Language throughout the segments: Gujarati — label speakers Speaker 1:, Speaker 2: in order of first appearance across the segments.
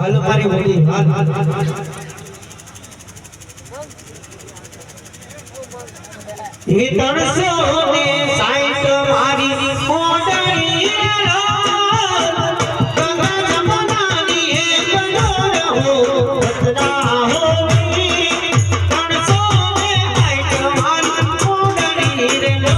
Speaker 1: હાલ મારી બોલી હાલ એ તણસો ને સાઈટ મારી મોડણી ગંગા જમનાની એક ડોર હો બદરા હો તણસો ને સાઈટ મારી મોડણી રે લો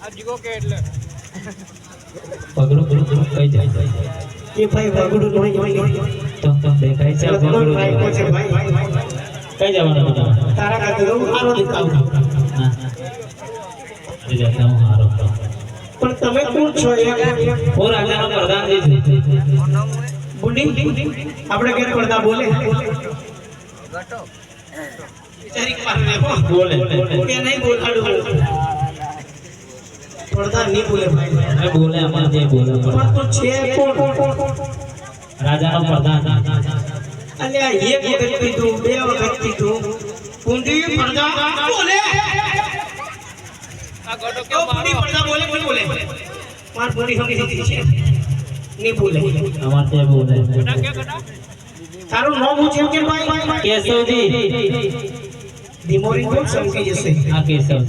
Speaker 2: આજીકો કે એટલે
Speaker 3: પગડું કઈ જાય
Speaker 1: એ ભાઈ વગડું નહીં
Speaker 3: તો દેખાય છે પગડું
Speaker 1: છે ભાઈ
Speaker 3: કઈ જવાનું
Speaker 1: તારા ખાતે હારો દેખાવ
Speaker 3: હા અરે જાતા હું હારો
Speaker 1: પણ તમે કોણ છો
Speaker 3: હું રાજાનો પ્રધાનજી છું
Speaker 1: બુડી આપણે કેને પડદા બોલે
Speaker 2: ગટો
Speaker 1: વિચારી પારને
Speaker 3: બોલે
Speaker 1: કે નહીં બોલાડું પડદા નહીં બોલે ભાઈ
Speaker 3: અરે બોલે અમાર જે બોલે
Speaker 1: પણ તું છે કોણ
Speaker 3: રાજાનો પ્રધાન
Speaker 1: અલ્યા એક વખત કીધું બે વખત કીધું કુંડી પડદા બોલે
Speaker 2: આ ગટો કે
Speaker 1: કેવો કુંડી પડદા બોલે કોણ બોલે માર બોલી હમી હતી છે નહીં બોલે
Speaker 3: અમાર જે બોલે
Speaker 2: ગટા કે ગટા
Speaker 1: તારું નામ હું છે કે ભાઈ
Speaker 3: કેશવજી
Speaker 1: દિમોરી કોણ સમજી જશે
Speaker 3: આ કેશવ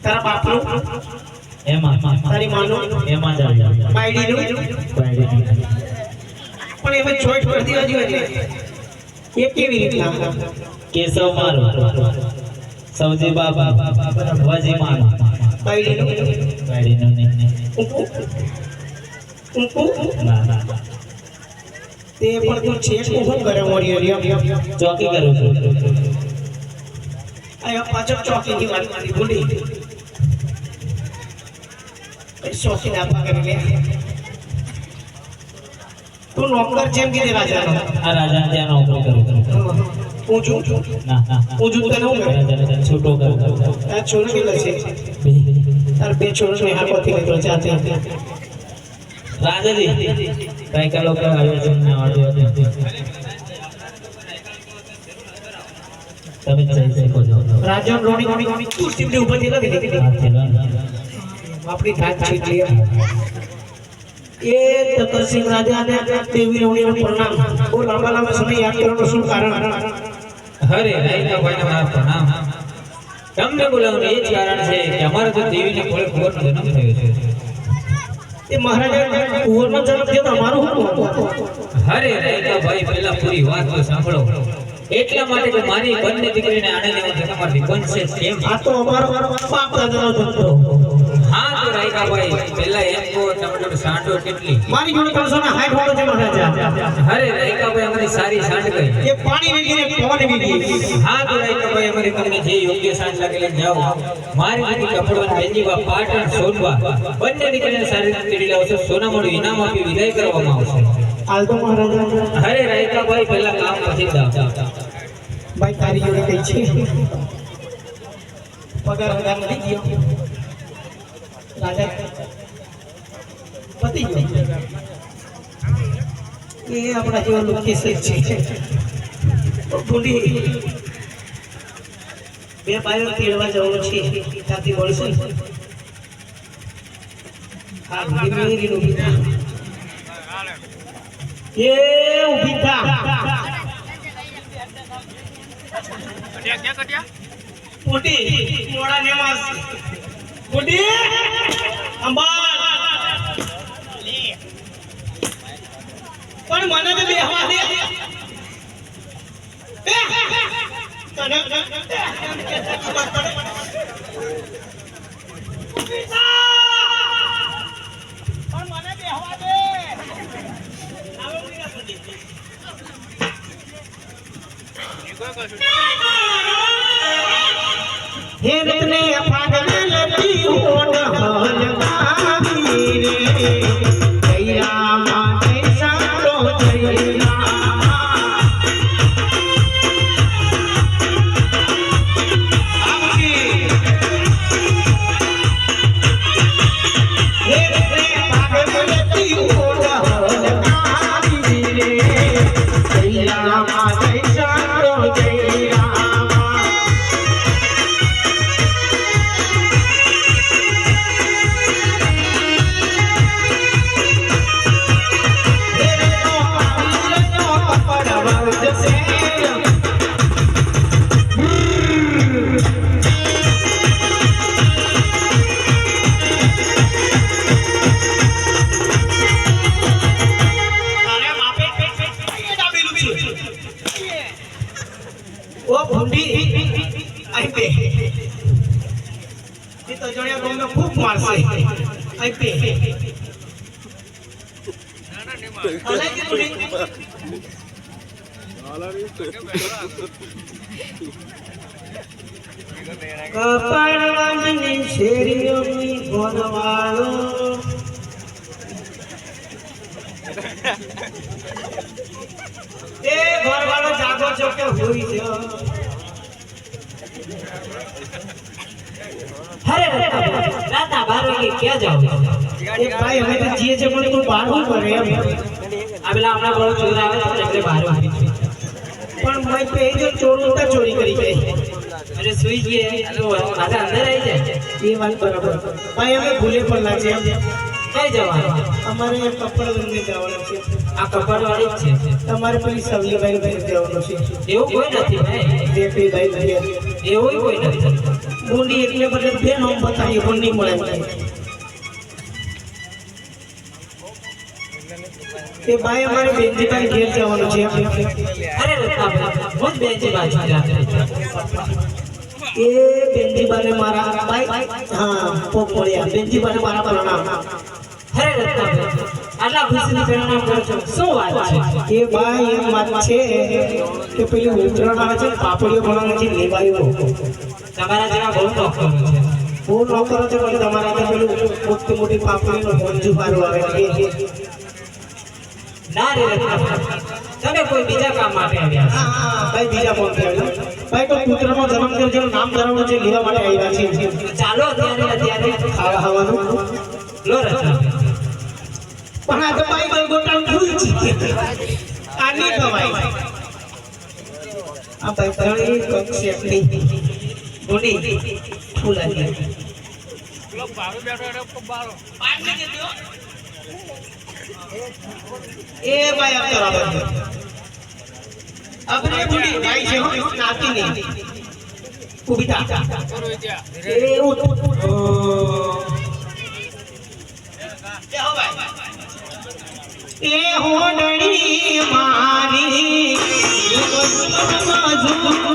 Speaker 1: તારા બાપનું
Speaker 3: એમાં
Speaker 1: તારી માનું
Speaker 3: એમાં જાય
Speaker 1: બાયડીનું પણ એમાં ચોઈટ કરતી હજુ એટલે એ કેવી રીતના
Speaker 3: કેશવ મારો સૌજી બાબા વજી મારો
Speaker 1: બાયડીનું
Speaker 3: ગાડીનું નહીં
Speaker 1: ઊંકું
Speaker 3: ના
Speaker 1: તે પણ તું છે હું કરે મોરી હરિયમ
Speaker 3: ચોકી કરું છું
Speaker 1: આયા પાછળ ચોકીની વાત મારી બોલી શોખીન આપા કરી લે તું નોકર જેમ કે રાજાનો
Speaker 3: આ રાજા ત્યાં નોકરી કરું છું
Speaker 1: પૂછું
Speaker 3: ના
Speaker 1: પૂછું તને હું કરે
Speaker 3: રાજા છૂટો કરું
Speaker 1: આ છોડ કેટલા છે તાર બે છોડ ને હાથોથી નીકળો જાતે
Speaker 3: રાજાજી કઈ કા લોકો આવ્યા છે ને ઓડિયો તમે જઈ શકો છો
Speaker 1: રાજા રોણી કુર્સી પર ઊભા થયેલા આપણી ધાત છે એ તકરસિંહ રાજાને દેવી રોણીનું પ્રણામ બહુ લાંબા લાંબા સમય યાદ કરવાનું શું કારણ
Speaker 3: હરે રાયકા ભાઈને મારા પ્રણામ તમને બોલાવવાનું એ જ કારણ છે કે અમારે તો દેવીને કોળે કુંવરનો જન્મ થયો છે
Speaker 1: એ મહારાજા કુંવરનો જન્મ થયો તો અમારું શું
Speaker 3: હરે રાયકા ભાઈ પહેલા પૂરી વાત તો સાંભળો એટલા માટે કે મારી બંને દીકરીને આણે લેવા છે તમારી બનશે કેમ
Speaker 1: આ તો અમારો બાપ દાદાનો ધંધો
Speaker 3: હા તો રાયકા ભાઈ પહેલા એમ કહો તમને પણ સાંડો કેટલી
Speaker 1: મારી જોડે 360 વાળો છે મહારાજા.
Speaker 3: અરે રાયકાભાઈ અમારી સારી સાંડ ગઈ
Speaker 1: એ પાણી વીગીને પવન વીગી.
Speaker 3: હા તો રાયકાભાઈ અમારી તમને જે યોગ્ય સાંડ લાગે લઈને જાઓ. મારી દીકરી કપડવાન બેંજીવા પાટણ સોનવા બંને દીકરીને સારી રીતે તેડી લાવશો. સોનામણું ઇનામ આપી વિદાય કરવામાં આવશે.
Speaker 1: હાલ તો મહારાજા
Speaker 3: અરે રાયકાભાઈ પહેલા કામ પછી જાઓ.
Speaker 1: ભાઈ તારી જોડે કઈ છે પગાર વગાર નથી ગયો રાજા પતિ ગયો એ આપણા જેવા લુખી છે ભૂલી બે બાયો તેડવા જવાનું છે ત્યાંથી મળશું હા ભૂલી ઊભી થા એ ઊભી થા
Speaker 2: કટ્યા કટ્યા
Speaker 1: મોટી મોડા નેમાસ મોટી અંબાર પણ મને તો બેહવા દે તને પણ મને બેહવા દે હે રતને પાગલ લતી ઓડ હલગાવી રે જય રામ જય સારો જય ઓ ભૂંડી આઈ પે એ તો જણ્યા ગોમને ખૂબ મારશે આઈ પે અલાઈ કે ભૂંડી કપાળવાની શેરીઓની ગોનવાળો એ ઘરવાળો જાગો છો કે હોઈ છે
Speaker 3: અરે રાતના 12 વાગે ક્યાં જાવ
Speaker 1: એ ભાઈ હવે તો જીએ છે પણ તું બારવું કરે એમ
Speaker 3: આ પેલા હમણાં બહુ ચોર આવે છે એટલે 12 વાગે
Speaker 1: પણ મેં તો એ જો ચોર ચોરી કરી ગઈ
Speaker 3: અરે સુઈ ગયે એટલે પાછા અંદર આવી જાય
Speaker 1: એ વાત બરાબર ભાઈ અમે ભૂલે પણ લાગે એમ
Speaker 3: કઈ જવાનું
Speaker 1: અમારે કપડ લઈને જવાનું છે
Speaker 3: આ કપડવાળી જ છે
Speaker 1: તમારે પેલી સવલીભાઈ ઘરે જવાનું છે
Speaker 3: એવું કોઈ નથી ભાઈ
Speaker 1: દેખી ભાઈ ઘરે
Speaker 3: એવું કોઈ નથી
Speaker 1: બોલી એટલે બદલે બે નામ બતાવીએ પણ નહીં મળે એ ભાઈ અમારે બેનજીભાઈ ઘેર જવાનું છે
Speaker 3: અરે રત્નાભાઈ હું જ બેનજી બાજુ જાતે
Speaker 1: એ બેનજીબાને મારા ભાઈ હા પોપોળિયા બેનજીબાને મારા પ્રણામ
Speaker 3: અરે રત્નાભાઈ આટલા ખુશીથી પરિણામ કરો છો શું વાત છે
Speaker 1: એ ભાઈ એમ વાત છે કે પેલી ઉત્તરાયણ આવે છે પાપડીઓ બનાવવા છે લેવાયો
Speaker 3: તમારા જેવા બહુ નોકરો છે
Speaker 1: બહુ નોકરો છે પણ તમારા તો પેલું મોટી મોટી પાપડીનો મોંજુ પારો આવે છે
Speaker 3: ના રે રત્નાભાઈ તમે કોઈ બીજા કામ માટે આવ્યા છો
Speaker 1: હા ભાઈ બીજા કોણ છે ભાઈ તો પુત્રનો જન્મ થયો છે નામ ધરાવવાનું છે લેવા માટે આવ્યા છે
Speaker 3: ચાલો અત્યારે
Speaker 1: ખાવા ખાવાનું
Speaker 3: લો રત્નાભાઈ
Speaker 1: પણ આ તો ભાઈ ગલગોટાનું ફૂલ છે આ નહીં ખવાય આ ભાઈ ત્રણેય કક્ષ એકલી બોલી ફૂલ આવી
Speaker 2: પેલો બારો બેઠો એટલે ખૂબ બારો
Speaker 1: એ ભાઈ આપ બરાબર છે આપણે બોલી ભાઈ છે હો નાતી નહીં ઊભી થા
Speaker 2: કરો ત્યાં
Speaker 1: એ ઉઠ એ હો ભાઈ એ હોડણી મારી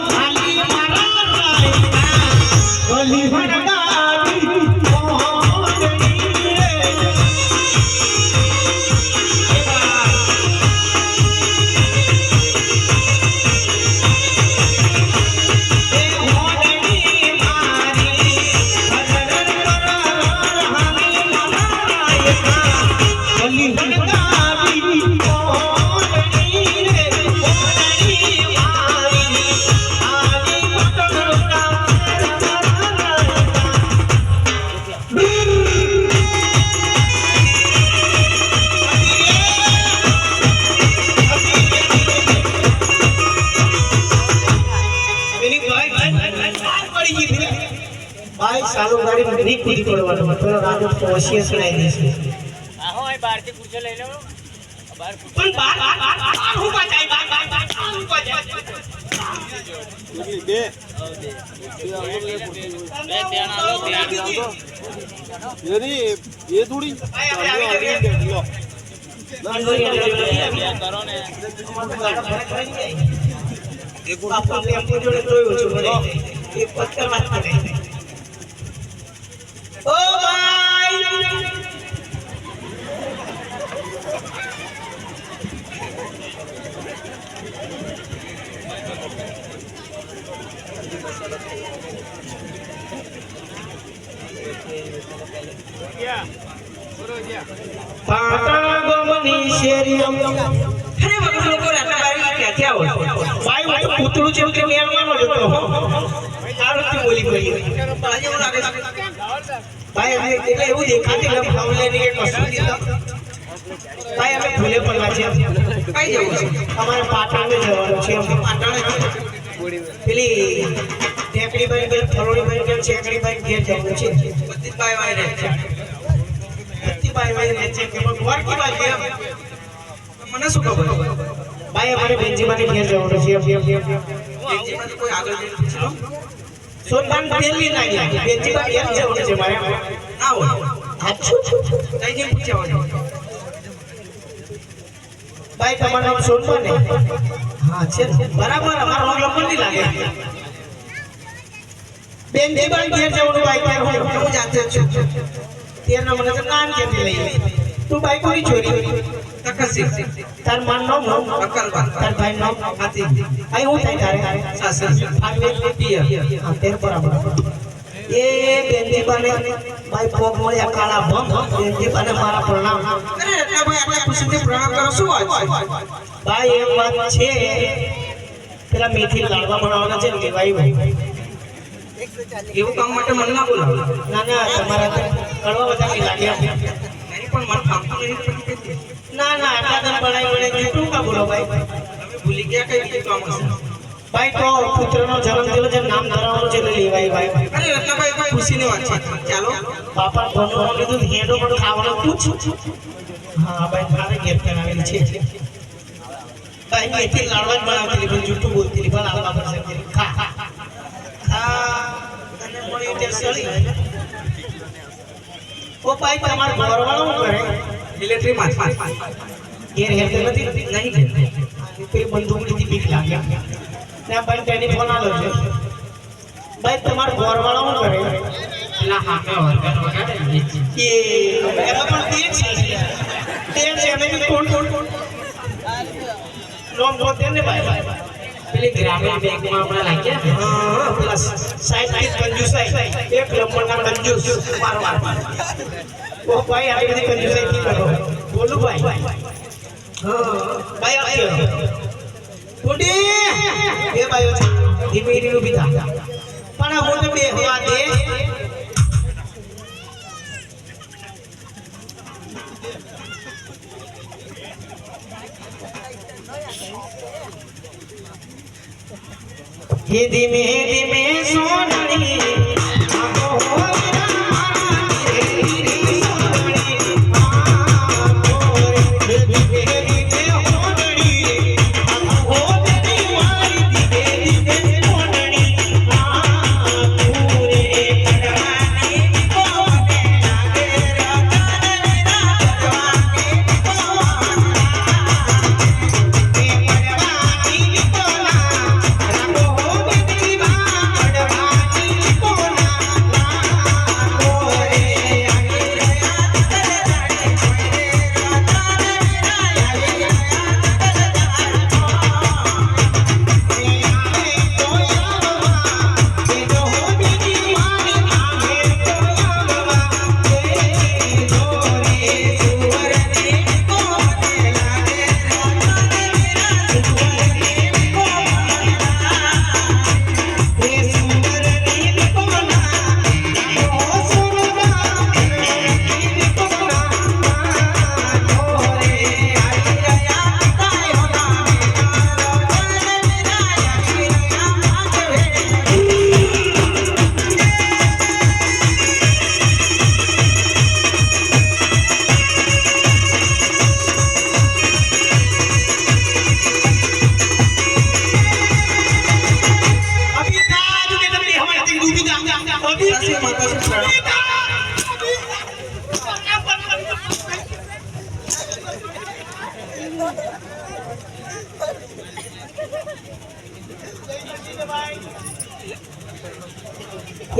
Speaker 1: ખાલી મારા ગલી હડગાડી હોડણી ભલી હંગાવી ઓળણી રે ઓળણી મારી આની પટોળા ભાઈ સાલો ગાડી નહીં કૂદી પડવાનું પેલો રાજો પોસીએ સુનાઈ દેશે
Speaker 2: આહો અહીં બહારથી ખુરશી લઈ લો બહાર
Speaker 1: પણ બાર હું કા જાય બાર હું કા જાય
Speaker 2: બે ધ્યાન આલો ધ્યાન
Speaker 4: ये थोड़ी
Speaker 2: કરો ને
Speaker 1: એક આપણે આપણી જોડે જોયું છે મને એક પત્તર વાત કરે ઓ ભાઈ પાટણ ગોમની શેરીઓ અરે વગર લોકો રાતા બારી ક્યાંથી આવો ભાઈ હું તો પૂતળું જેવું કે મેળવાનો જ હતો આ રીતે બોલી ભાઈ એવું લાગે છે ભાઈ અમે એટલે એવું દેખાતી ને ફાવલે ની એક વસ્તુ દીધા ભાઈ અમે ભૂલે પડવા છે કઈ જવું છે અમારે પાટણ જવાનું છે અમે પાટણ પેલી ટેકડી ભાઈ બે ફરોડી ભાઈ કે છેકડી ભાઈ ઘેર જવાનું છે બધી ભાઈ વાય રહે છે બધી ભાઈ વાય રહે છે કે પણ વર કી વાત એમ મને શું ખબર ભાઈ અમારે બેંજીમાને ઘેર જવાનું છે બેંજીમાને કોઈ આગળ જઈને પૂછો સોનબાન પેલી લાગી બેંજીમાં ઘેર જવાનું છે મારે ના હોય હાચું કઈ જઈને પૂછવાનું ભાઈ તમારું નામ સોનબાન ને હા છે બરાબર અમારો નામ લંબન નહીં લાગે બેંજીમાને ઘેર જવાનું ભાઈ ક્યાં હું જાતે છું તેરના મને તો નામ કેથી લઈ તું ભાઈ કોઈ ચોરી તકસી તાર માન નો અકલબા તાર ભાઈ નો હાથી આઈ હું થાય તારે સાસર આગલે પિયર હા તેર બરાબર એ બેંદી બને ભાઈ ભોગ મળ્યા કાળા ભમ બેંદી બને મારા પ્રણામ અરે એટલા ભાઈ આટલા ખુશીથી પ્રણામ કરો શું વાત ભાઈ એક વાત છે પેલા મેથી લાડવા બનાવવાના છે ને ભાઈ એવું કામ માટે મને ના બોલાવો ના ના તમારા કડવા બધા લાગ્યા નહીં પણ મને કામ તો નહીં ના ના આટલા દમ બનાવી તું કા બોલો ભાઈ તમે ભૂલી ગયા કઈ રીતે કામ હશે ભાઈ તો પુત્રનો જન્મ થયો છે નામ ધરાવવાનું છે લેવાય ભાઈ અરે રત્નાભાઈ કોઈ ખુશીની વાત છે ચાલો બાપા ભણવાનું કીધું હેડો પણ ખાવાનું પૂછ હા ભાઈ મારે ઘેર કરાવેલી છે ભાઈ મેથી લાડવા જ બનાવતી પણ જૂઠું બોલતી પણ આવા પડશે ખા અને મળી તે સળી ઓ ભાઈ તમાર ઘરવાળો શું કરે મિલિટરી માં ઘેર હેર નથી નહીં પેલી બંદૂક લીધી બીક લાગ્યા ને ભાઈ તેની ફોન આલો છે ભાઈ તમાર ઘરવાળો શું કરે ના હા કે વર્ગર વગાડે એ એનો પણ તે છે અમે કોણ લોન બોતે ને ભાઈ પેલી ગ્રામીણ બેંકમાં આપણે લાગ્યા હા પ્લસ સાઈડ કંજુસાઈ એક નંબરના કંજુસ મારવા ઓ ભાઈ આવી બધી કંજુસાઈ કી કરો બોલું ભાઈ હા ભાઈ આવ્યો કોડી એ ભાઈઓ ધીમે ધીમે બીતા પણ હું તો બે હવા દે हे धीमे धीमे सोनड़ी आगो होरा मारी रे सोनड़ी आगो रे धीमे धीमे होनड़ी आगो तेरी मारी धीमे धीमे सोनड़ी आगो रे कड़वानी कोने लागे रतनरा कड़वानी कोना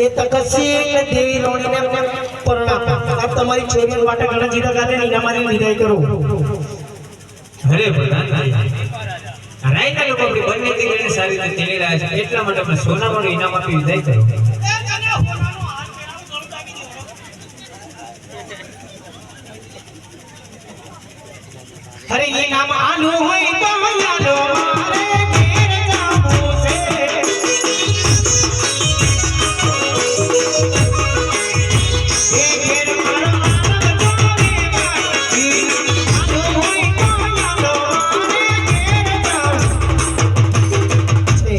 Speaker 1: એ તકસી દેવી રોણીને પરણામ આપ તમારી છોરીઓ માટે ઘણા જીરા ગાલે ને એના મારી વિદાય કરો.
Speaker 3: અરે પ્રધાનભાઈ, રાયના લોકો આપણી બંને દીકરીને સારી રીતે તેડી રહ્યા છે, એટલા માટે આપણે સોનામાંનું ઇનામ આપી વિદાય કરી.
Speaker 1: અરે એ નામ આલુ હોય તો આલો મારે ઘેર જાવું છે. એ ઘેર મારો આનંદ જોડે બાકી. આલુ હોય તો આલો મારે ઘેર જાવું છે.